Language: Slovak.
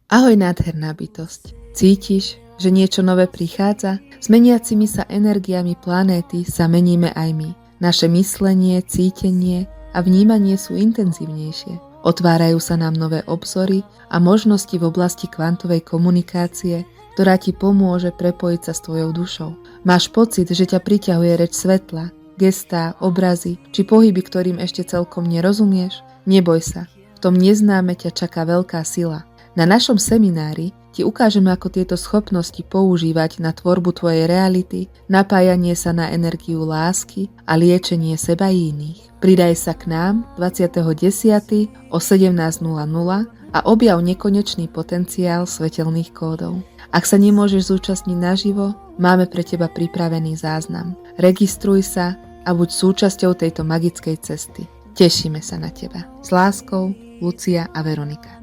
Ahoj nádherná bytosť. Cítiš, že niečo nové prichádza? S meniacimi sa energiami planéty sa meníme aj my. Naše myslenie, cítenie a vnímanie sú intenzívnejšie. Otvárajú sa nám nové obzory a možnosti v oblasti kvantovej komunikácie, ktorá ti pomôže prepojiť sa s tvojou dušou. Máš pocit, že ťa priťahuje reč svetla, gestá, obrazy či pohyby, ktorým ešte celkom nerozumieš? Neboj sa, v tom neznáme ťa čaká veľká sila. Na našom seminári ti ukážeme, ako tieto schopnosti používať na tvorbu tvojej reality, napájanie sa na energiu lásky a liečenie seba i iných. Pridaj sa k nám 20.10. o 17.00 a objav nekonečný potenciál svetelných kódov. Ak sa nemôžeš zúčastniť naživo, máme pre teba pripravený záznam. Registruj sa a buď súčasťou tejto magickej cesty. Tešíme sa na teba. S láskou, Lucia a Veronika.